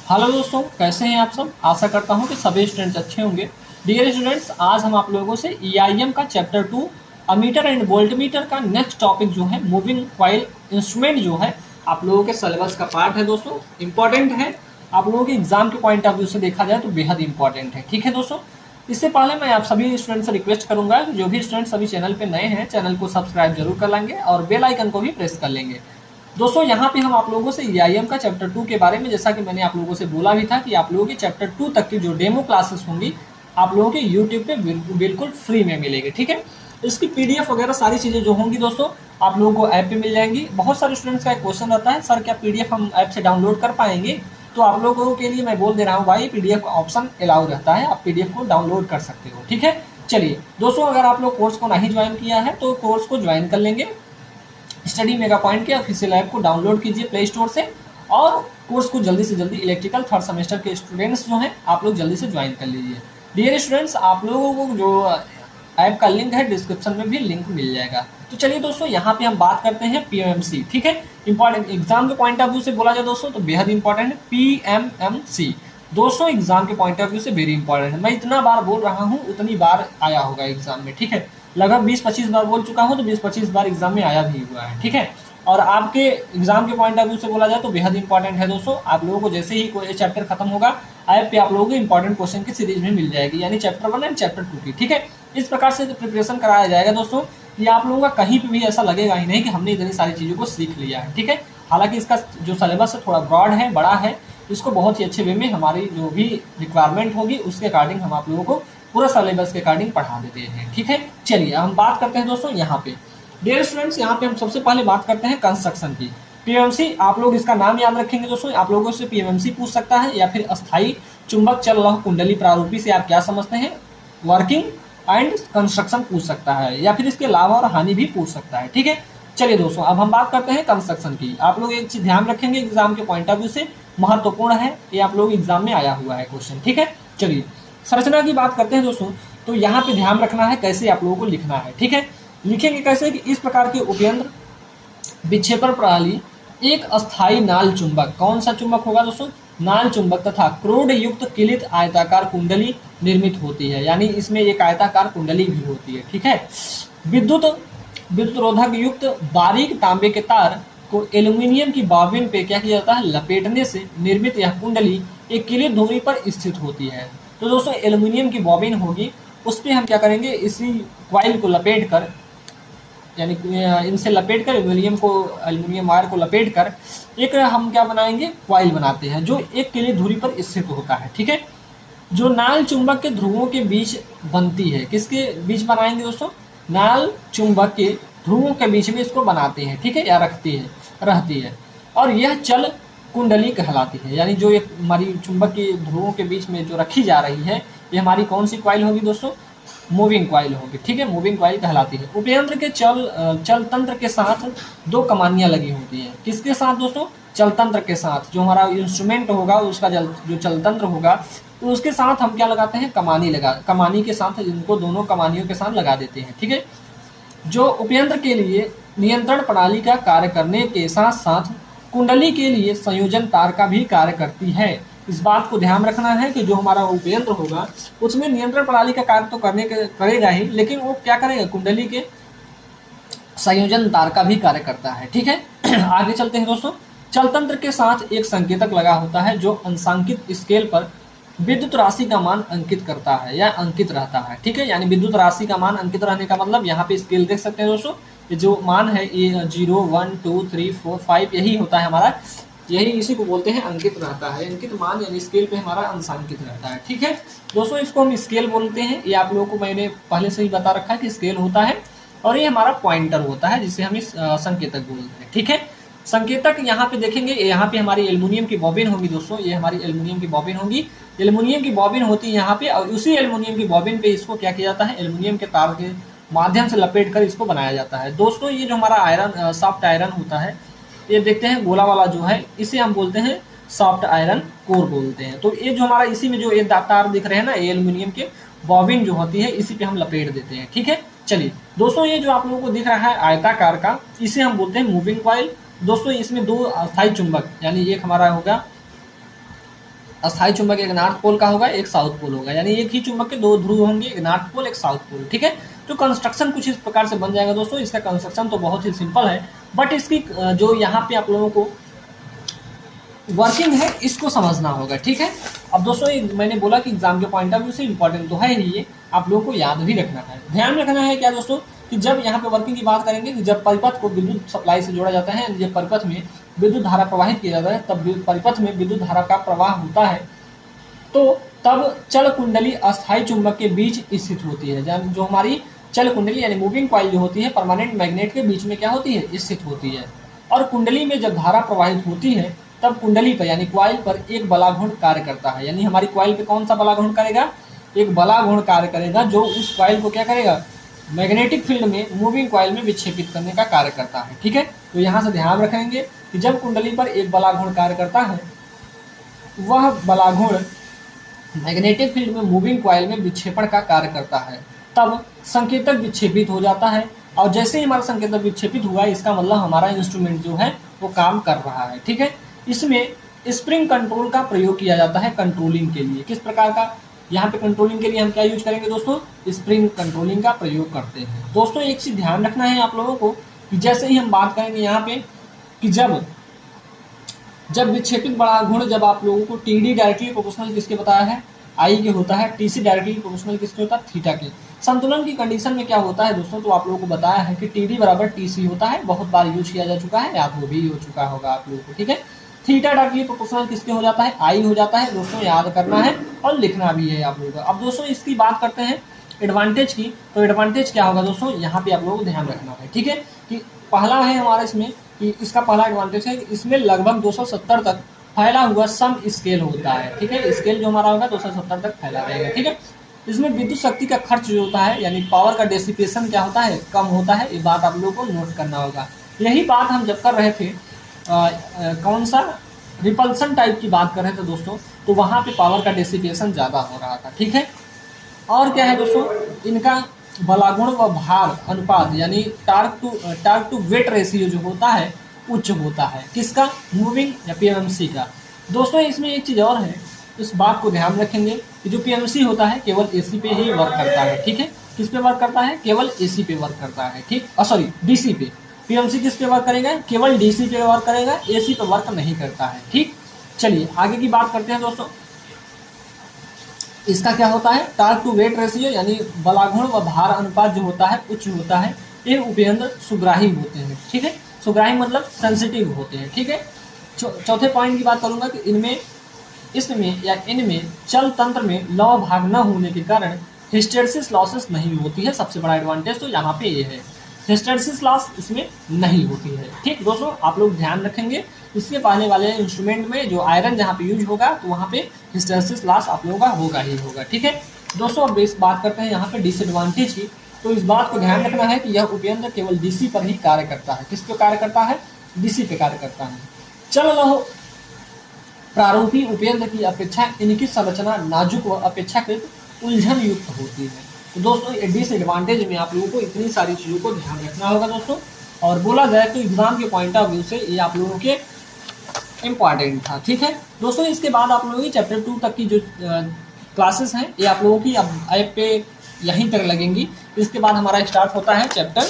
Hello दोस्तों, कैसे हैं आप सब। आशा करता हूं कि सभी स्टूडेंट्स अच्छे होंगे। डियर स्टूडेंट्स, आज हम आप लोगों से ईआईएम का चैप्टर 2 अमीटर एंड वोल्टमीटर का नेक्स्ट टॉपिक जो है मूविंग कॉइल इंस्ट्रूमेंट जो है आप लोगों के सिलेबस का पार्ट है। दोस्तों इंपॉर्टेंट है, आप लोगों के एग्जाम के पॉइंट ऑफ व्यू से देखा जाए तो बेहद इंपॉर्टेंट है। ठीक है दोस्तों, इससे पहले मैं आप सभी स्टूडेंट से रिक्वेस्ट करूंगा कि जो भी स्टूडेंट्स अभी चैनल पे नए हैं चैनल को सब्सक्राइब जरूर कर लेंगे और बेल आइकन को भी प्रेस कर लेंगे। दोस्तों यहाँ पे हम आप लोगों से ईआईएम का चैप्टर 2 के बारे में, जैसा कि मैंने आप लोगों से बोला भी था कि आप लोगों की चैप्टर 2 तक की जो डेमो क्लासेस होंगी आप लोगों के यूट्यूब पे बिल्कुल फ्री में मिलेगी। ठीक है, इसकी पीडीएफ वगैरह सारी चीज़ें जो होंगी दोस्तों आप लोगों को ऐप पे मिल जाएंगी। बहुत सारे स्टूडेंट्स का एक क्वेश्चन रहता है, सर क्या पीडीएफ हम ऐप से डाउनलोड कर पाएंगे? तो आप लोगों के लिए मैं बोल दे रहा हूँ भाई, पीडीएफ का ऑप्शन अलाउ रहता है, आप पीडीएफ को डाउनलोड कर सकते हो। ठीक है, चलिए दोस्तों, अगर आप लोग कोर्स को नहीं ज्वाइन किया है तो कोर्स को ज्वाइन कर लेंगे। स्टडी मेगा पॉइंट के ऑफिशियल ऐप को डाउनलोड कीजिए प्ले स्टोर से और कोर्स को जल्दी से जल्दी इलेक्ट्रिकल थर्ड सेमेस्टर के स्टूडेंट्स जो हैं आप लोग जल्दी से ज्वाइन कर लीजिए। डियर स्टूडेंट्स, आप लोगों को जो ऐप का लिंक है डिस्क्रिप्शन में भी लिंक मिल जाएगा। तो चलिए दोस्तों, यहाँ पे हम बात करते हैं पीएमएमसी। ठीक है, इंपॉर्टेंट एग्जाम के पॉइंट ऑफ व्यू से बोला जाए दोस्तों तो बेहद इंपॉर्टेंट है पीएमएमसी। दोस्तों एग्जाम के पॉइंट ऑफ व्यू से वेरी इंपॉर्टेंट है। मैं इतना बार बोल रहा हूँ उतनी बार आया होगा एग्जाम में। ठीक है, लगभग 20-25 बार बोल चुका हूँ तो 20-25 बार एग्जाम में आया भी हुआ है। ठीक है, और आपके एग्जाम के पॉइंट ऑफ व्यू से बोला जाए तो बेहद इंपॉर्टेंट है दोस्तों। आप लोगों को जैसे ही कोई चैप्टर खत्म होगा ऐप पे आप लोगों को इंपॉर्टेंट क्वेश्चन की सीरीज में मिल जाएगी, यानी चैप्टर 1 एंड चैप्टर 2 की। ठीक है, इस प्रकार से प्रिपरेशन कराया जाएगा दोस्तों कि आप लोगों का कहीं पर भी ऐसा लगेगा ही नहीं कि हमने इतनी सारी चीज़ों को सीख लिया है। ठीक है, हालांकि इसका जो सिलेबस है थोड़ा ब्रॉड है, बड़ा है, इसको बहुत ही अच्छे वे में हमारी जो भी रिक्वायरमेंट होगी उसके अकॉर्डिंग हम आप लोगों को पूरा सिलेबस के अकॉर्डिंग पढ़ा देते हैं। ठीक है, चलिए हम बात करते हैं दोस्तों यहाँ पे। डियर स्टूडेंट्स, यहाँ पे हम सबसे पहले बात करते हैं कंस्ट्रक्शन की। पीएमएमसी, आप लोग इसका नाम याद रखेंगे दोस्तों। आप लोगों से पीएमएमसी पूछ सकता है या फिर अस्थायी चुंबक चल रहा कुंडली प्रारूपी से आप क्या समझते हैं, वर्किंग एंड कंस्ट्रक्शन पूछ सकता है या फिर इसके लाभ और हानि भी पूछ सकता है। ठीक है, चलिए दोस्तों अब हम बात करते हैं कंस्ट्रक्शन की। आप लोग एक चीज ध्यान रखेंगे एग्जाम के पॉइंट ऑफ व्यू से महत्वपूर्ण है, ये आप लोग एग्जाम में आया हुआ है क्वेश्चन। ठीक है, चलिए संरचना की बात करते हैं दोस्तों। तो यहाँ पे ध्यान रखना है कैसे आप लोगों को लिखना है। ठीक है, लिखेंगे कैसे कि इस प्रकार के उपयंत्र विक्षेपण प्रणाली एक अस्थायी नाल चुंबक, कौन सा चुंबक होगा दोस्तों, नाल चुंबक तथा क्रोड युक्त किलित आयताकार कुंडली निर्मित होती है, यानी इसमें एक आयताकार कुंडली भी होती है। ठीक है, विद्युत विद्युत रोधक युक्त बारीक तांबे के तार को एल्यूमिनियम की बॉबिन पे क्या किया जाता है, लपेटने से निर्मित यह कुंडली एक किलित दूरी पर स्थित होती है। तो दोस्तों एल्यूमिनियम की बॉबिन होगी, उस पर हम क्या करेंगे, इसी क्वाइल को लपेट कर, यानी इनसे लपेट कर एल्यूमिनियम वायर को लपेट कर एक हम क्या बनाएंगे, क्वाइल बनाते हैं जो एक किलित दूरी पर स्थित होता है। ठीक है, जो नाल चुंबक के ध्रुवों के बीच बनती है, किसके बीच बनाएंगे दोस्तों, नाल चुंबक के ध्रुवों के बीच में इसको बनाते हैं। ठीक है, या रहती है और यह चल कुंडली कहलाती है, यानी जो एक हमारी चुंबक के ध्रुवों के बीच में जो रखी जा रही है ये हमारी कौन सी क्वाइल होगी दोस्तों, मूविंग क्वाइल होगी। ठीक है, मूविंग क्वाइल कहलाती है। उपयंत्र के चल तंत्र के साथ दो कमानियां लगी होती हैं, किसके साथ दोस्तों, चल तंत्र के साथ। जो हमारा इंस्ट्रूमेंट होगा उसका जो चल तंत्र होगा तो उसके साथ हम क्या लगाते हैं, कमानी के साथ, इनको दोनों कमानियों के साथ लगा देते हैं। ठीक है, जो उपयंत्र के लिए नियंत्रण प्रणाली का कार्य करने के साथ साथ कुंडली के लिए संयोजन तार का भी कार्य करती है। इस बात को ध्यान रखना है कि जो हमारा उपयंत्र होगा उसमें नियंत्रण प्रणाली का कार्य तो करेगा ही, लेकिन वो क्या करेगा, कुंडली के संयोजन तार का भी कार्य करता है। ठीक है, आगे चलते हैं दोस्तों। चलतंत्र के साथ एक संकेतक लगा होता है जो अंशांकित स्केल पर विद्युत राशि का मान अंकित करता है या अंकित रहता है। ठीक है, यानी विद्युत राशि का मान अंकित रहने का मतलब यहाँ पे स्केल देख सकते हैं दोस्तों, ये जो मान है ये 0, 1, 2, 3, 4, 5 यही होता है हमारा, यही इसी को बोलते हैं अंकित रहता है। अंकित मान यानी स्केल पे हमारा अंशांकित रहता है। ठीक है दोस्तों, इसको हम स्केल बोलते हैं। ये आप लोगों को मैंने पहले से ही बता रखा है कि स्केल होता है और ये हमारा पॉइंटर होता है जिसे हम इस संकेतक बोलते हैं। ठीक है, संकेतक यहाँ पे देखेंगे, यहाँ पे हमारी एल्युमिनियम की बॉबिन होगी दोस्तों, ये हमारी एल्युमिनियम की बॉबिन होगी। एल्युमिनियम की बॉबिन होती है यहाँ पे और उसी एल्युमिनियम की बॉबिन पे इसको क्या किया जाता है, एल्युमिनियम के तार के माध्यम से लपेट कर इसको बनाया जाता है। दोस्तों ये जो हमारा आयरन सॉफ्ट आयरन होता है, ये देखते हैं गोला वाला जो है इसे हम बोलते हैं सॉफ्ट आयरन कोर बोलते हैं। तो ये जो हमारा इसी में जो ये तार दिख रहे हैं ना, ये एल्युमिनियम के बॉबिन जो होती है इसी पे हम लपेट देते हैं। ठीक है, चलिए दोस्तों ये जो आप लोगों को दिख रहा है आयताकार का, इसे हम बोलते हैं मूविंग कॉइल। दोस्तों इसमें दो अस्थायी चुंबक, यानी एक हमारा होगा अस्थायी चुंबक एक नॉर्थ पोल का होगा, एक साउथ पोल होगा, यानी एक ही चुंबक के दो ध्रुव होंगे, एक नॉर्थ पोल एक साउथ पोल। ठीक है, तो कंस्ट्रक्शन कुछ इस प्रकार से बन जाएगा दोस्तों। इसका कंस्ट्रक्शन तो बहुत ही सिंपल है, बट इसकी जो यहाँ पे आप लोगों को वर्किंग है इसको समझना होगा। ठीक है, अब दोस्तों मैंने बोला कि एग्जाम के पॉइंट ऑफ व्यू से इंपॉर्टेंट तो है ही, ये आप लोगों को याद भी रखना है। ध्यान रखना है क्या दोस्तों कि जब यहाँ पे वर्किंग की बात करेंगे कि जब परिपथ को विद्युत सप्लाई से जोड़ा जाता है, जब परिपथ में विद्युत धारा प्रवाहित किया जाता है, तब परिपथ में विद्युत धारा का प्रवाह होता है, तो तब चल कुंडली अस्थायी चुंबक के बीच स्थित होती है। जब जो हमारी चल कुंडली यानी मूविंग कॉइल जो होती है परमानेंट मैग्नेट के बीच में क्या होती है, स्थित होती है। और कुंडली में जब धारा प्रवाहित होती है तब कुंडली पर यानी क्वाइल पर एक बलाघूर्ण कार्य करता है। यानी हमारी क्वाइल पे कौन सा बलाघूर्ण करेगा, एक बलाघूर्ण कार्य करेगा, जो उस क्वाइल को क्या करेगा, मैग्नेटिक फील्ड में मूविंग कॉइल में विक्षेपित करने का कार्य करता है। ठीक है, तो यहाँ से ध्यान रखेंगे कि जब कुंडली पर एक बलाघूर्ण कार्य करता है, वह बलाघूर्ण मैग्नेटिक फील्ड में मूविंग कॉइल में विक्षेपण का कार्य करता है, तब संकेतक विक्षेपित हो जाता है। और जैसे ही हमारा संकेतक विक्षेपित हुआ, इसका मतलब हमारा इंस्ट्रूमेंट जो है वो काम कर रहा है। ठीक है, इसमें स्प्रिंग कंट्रोल का प्रयोग किया जाता है कंट्रोलिंग के लिए। किस प्रकार का, यहाँ पे कंट्रोलिंग के लिए हम क्या यूज करेंगे दोस्तों, स्प्रिंग कंट्रोलिंग का प्रयोग करते हैं। दोस्तों एक चीज ध्यान रखना है आप लोगों को कि जैसे ही हम बात करेंगे यहाँ पे कि जब विक्षेपित बलाघूर्ण जब आप लोगों को टीडी डायरेक्टली प्रोपोर्शनल किसके बताया है, आई के होता है, टीसी डायरेक्टली प्रोपोर्शनल किसके होता है, थीटा के। संतुलन की कंडीशन में क्या होता है दोस्तों, तो आप लोगों को बताया है कि टीडी बराबर टीसी होता है, बहुत बार यूज किया जा चुका है, याद वो भी हो चुका होगा आप लोगों को। ठीक है, थीटा डायरेक्टली प्रोपोर्शनल किसके हो जाता है, आई हो जाता है। दोस्तों याद करना है और लिखना भी है आप लोगों को। अब दोस्तों इसकी बात करते हैं एडवांटेज की, तो एडवांटेज क्या होगा दोस्तों, यहाँ पे आप लोगों को ध्यान रखना है। ठीक है, कि पहला है हमारा इसमें कि इसका पहला एडवांटेज है कि इसमें लगभग 270 तक फैला हुआ सम स्केल होता है। ठीक है, स्केल जो हमारा होगा 270 तक फैला रहेगा। ठीक है, इसमें विद्युत शक्ति का खर्च जो होता है यानी पावर का डेसिपेशन क्या होता है, कम होता है। ये बात आप लोगों को नोट करना होगा। यही बात हम जब कर रहे थे कौन सा रिपल्सन टाइप की बात कर रहे थे दोस्तों, तो वहाँ पे पावर का डेसिपेशन ज़्यादा हो रहा था। ठीक है, और क्या है दोस्तों, इनका बलागुण व भार अनुपात यानी टार्क टू वेट रेशियो जो होता है उच्च होता है। किसका, मूविंग या पीएमसी का। दोस्तों इसमें एक चीज़ और है, इस बात को ध्यान रखेंगे कि जो पीएमसी होता है केवल एसी पे ही वर्क करता है। ठीक है, किस पे वर्क करता है, केवल एसी पे वर्क करता है। ठीक, सॉरी डीसी पे। पीएमसी किस पे वर्क करेगा, केवल डीसी पे वर्क करेगा, एसी पे वर्क नहीं करता है। ठीक, चलिए आगे की बात करते हैं दोस्तों। इसका क्या होता है, टार्क टू वेट रेशियो यानी बलाघूर्ण व भार अनुपात जो होता है उच्च होता है। ये उपयंत्र सुग्राही होते हैं। ठीक है, सुग्राही मतलब सेंसिटिव होते हैं। ठीक है, चौथे पॉइंट की बात करूंगा कि इसमें या इनमें चल तंत्र में लौ भाग न होने के कारण हिस्टेरेसिस लॉसेस नहीं होती है। सबसे बड़ा एडवांटेज तो यहाँ पे ये है, हिस्टेरेसिस लॉस इसमें नहीं होती है। ठीक दोस्तों, आप लोग ध्यान रखेंगे इसके पाने वाले इंस्ट्रूमेंट में जो आयरन जहाँ पे यूज होगा तो वहाँ पे हिस्टेरेसिस लॉस आप लोगों का होगा ही होगा। ठीक है दोस्तों, अब इस बात करते हैं यहाँ पे डिसएडवांटेज की। तो इस बात को ध्यान रखना है कि यह उपयंत्र केवल डीसी पर ही कार्य करता है। किस पे कार्य करता है, डीसी पे कार्य करता है। चल लहो प्रारूपी उपयंत्र की अपेक्षा इनकी संरचना नाजुक व अपेक्षाकृत उलझन युक्त होती है। तो दोस्तों ये डिसएडवांटेज में आप लोगों को इतनी सारी चीज़ों को ध्यान रखना होगा दोस्तों। और बोला जाए तो एग्जाम के पॉइंट ऑफ व्यू से ये आप लोगों के इम्पॉर्टेंट था। ठीक है दोस्तों, इसके बाद आप लोगों की चैप्टर 2 तक की जो क्लासेस हैं ये आप लोगों की अब ऐप पे यहीं तक लगेंगी। इसके बाद हमारा स्टार्ट होता है चैप्टर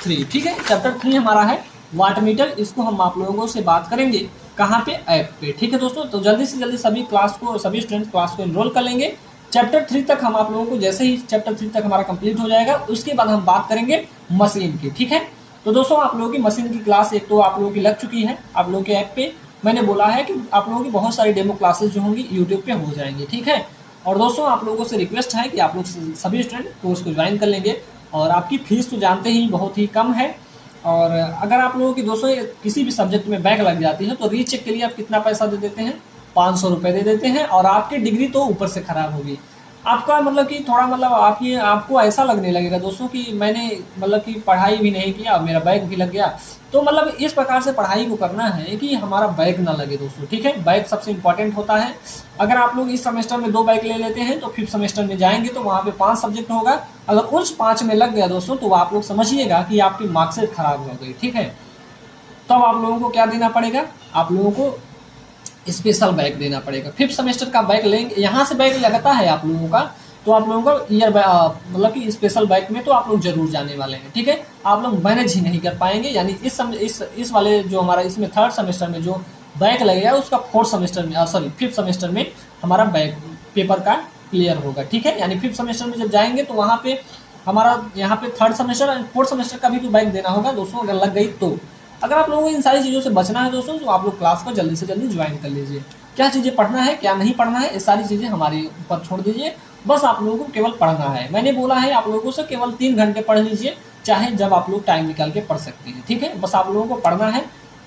3। ठीक है, चैप्टर 3 हमारा है वाट मीटर। इसको हम आप लोगों से बात करेंगे कहाँ पे, ऐप पे। ठीक है दोस्तों, तो जल्दी से जल्दी सभी स्टूडेंट क्लास को एनरोल कर लेंगे। चैप्टर 3 तक हम आप लोगों को, जैसे ही चैप्टर 3 तक हमारा कंप्लीट हो जाएगा उसके बाद हम बात करेंगे मशीन की। ठीक है, तो दोस्तों आप लोगों की मशीन की क्लास एक तो आप लोगों की लग चुकी है। आप लोगों के ऐप पे मैंने बोला है कि आप लोगों की बहुत सारी डेमो क्लासेस जो होंगी यूट्यूब पे हो जाएंगी। ठीक है, और दोस्तों आप लोगों से रिक्वेस्ट है कि आप लोग सभी स्टूडेंट कोर्स को ज्वाइन कर लेंगे। और आपकी फीस तो जानते ही बहुत ही कम है। और अगर आप लोगों की दोस्तों किसी भी सब्जेक्ट में बैक लग जाती है तो रीचेक के लिए आप कितना पैसा दे देते हैं, 500 रुपये दे देते हैं। और आपकी डिग्री तो ऊपर से खराब होगी। आपका मतलब कि थोड़ा मतलब आपको ऐसा लगने लगेगा दोस्तों कि मैंने मतलब कि पढ़ाई भी नहीं किया, मेरा बैक भी लग गया। तो मतलब इस प्रकार से पढ़ाई को करना है कि हमारा बैक ना लगे दोस्तों। ठीक है, बैक सबसे इम्पॉर्टेंट होता है। अगर आप लोग इस सेमेस्टर में 2 बैक ले लेते हैं तो 5th सेमेस्टर में जाएंगे तो वहाँ पे 5 सब्जेक्ट होगा। अगर उस 5 में लग गया दोस्तों तो आप लोग समझिएगा कि आपकी मार्कशीट खराब हो गई। ठीक है, तब आप लोगों को क्या देना पड़ेगा, आप लोगों को स्पेशल बैक देना पड़ेगा। 5th सेमेस्टर का बैक लेंगे, यहाँ से बैक लगता है आप लोगों का, तो आप लोगों को ईयर मतलब कि स्पेशल बैक में तो आप लोग जरूर जाने वाले हैं, ठीक है। आप लोग मैनेज ही नहीं कर पाएंगे, यानी इस वाले जो हमारा इसमें 3rd सेमेस्टर में जो बैक लगेगा उसका 4th सेमेस्टर में, सॉरी 5th सेमेस्टर में हमारा बैक पेपर का क्लियर होगा, ठीक है। यानी 5th सेमेस्टर में जब जाएंगे तो वहाँ पे हमारा यहाँ पे 3rd semester and 4th semester का भी तो बैक देना होगा दोस्तों, अगर लग गई तो। अगर आप लोगों को इन सारी चीज़ों से बचना है दोस्तों, तो आप लोग क्लास को जल्दी से जल्दी ज्वाइन कर लीजिए। क्या चीज़ें पढ़ना है, क्या नहीं पढ़ना है, ये सारी चीज़ें हमारे ऊपर छोड़ दीजिए, बस आप लोगों को केवल पढ़ना है। मैंने बोला है आप लोगों से केवल 3 घंटे पढ़ लीजिए, चाहे जब आप लोग टाइम निकाल के पढ़ सकते हैं, ठीक है। बस आप लोगों को पढ़ना है,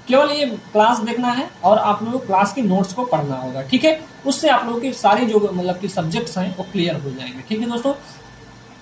केवल ये क्लास देखना है और आप लोगों को क्लास की नोट्स को पढ़ना होगा, ठीक है। उससे आप लोगों की सारी जो मतलब कि सब्जेक्ट्स हैं वो क्लियर हो जाएंगे, ठीक है दोस्तों।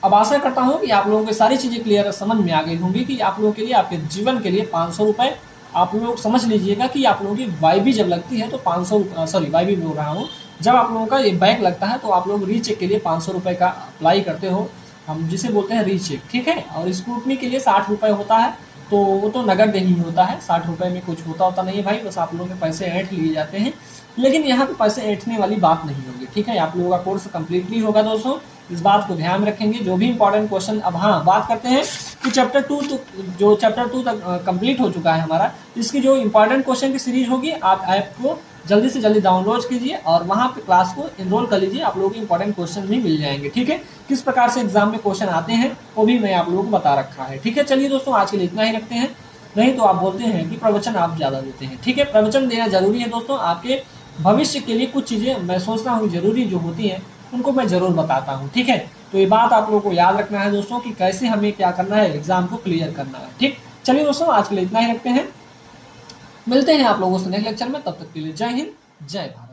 अब आशा करता हूँ कि आप लोगों को सारी चीज़ें क्लियर समझ में आ गई होंगी कि आप लोगों के लिए, आपके जीवन के लिए 500 रुपये आप लोग समझ लीजिएगा कि आप लोगों की वाईबी जब लगती है तो 500, सॉरी वाईबी बोल रहा हूँ, जब आप लोगों का ये बैक लगता है तो आप लोग रीचेक के लिए 500 रुपये का अप्लाई करते हो, हम जिसे बोलते हैं रीचेक, ठीक है। और स्क्रूटनी के लिए 60 रुपये होता है, तो वो तो नगद ही होता है, 60 रुपये में कुछ होता नहीं है भाई, बस आप लोगों के पैसे ऐंठ लिए जाते हैं। लेकिन यहाँ पे पैसे ऐंठने वाली बात नहीं होगी, ठीक है। आप लोगों का कोर्स कम्प्लीटली होगा दोस्तों, इस बात को ध्यान रखेंगे। जो भी इंपॉर्टेंट क्वेश्चन, अब हाँ बात करते हैं कि चैप्टर 2 तो जो चैप्टर 2 तक कंप्लीट हो चुका है हमारा, इसकी जो इंपॉर्टेंट क्वेश्चन की सीरीज होगी, आप ऐप को जल्दी से जल्दी डाउनलोड कीजिए और वहाँ पे क्लास को एनरोल कर लीजिए, आप लोगों को इंपॉर्टेंट क्वेश्चन भी मिल जाएंगे, ठीक है। किस प्रकार से एग्जाम में क्वेश्चन आते हैं वो भी मैं आप लोगों को बता रखा है, ठीक है। चलिए दोस्तों, आज के लिए इतना ही रखते हैं, नहीं तो आप बोलते हैं कि प्रवचन आप ज़्यादा देते हैं, ठीक है। प्रवचन देना जरूरी है दोस्तों, आपके भविष्य के लिए कुछ चीज़ें मैं सोचता हूँ जरूरी जो होती हैं उनको मैं ज़रूर बताता हूँ, ठीक है। तो ये बात आप लोगों को याद रखना है दोस्तों कि कैसे हमें क्या करना है, एग्जाम को क्लियर करना है, ठीक। चलिए दोस्तों, आज के लिए इतना ही रखते हैं, मिलते हैं आप लोगों से नेक्स्ट लेक्चर में, तब तक के लिए जय हिंद, जय भारत।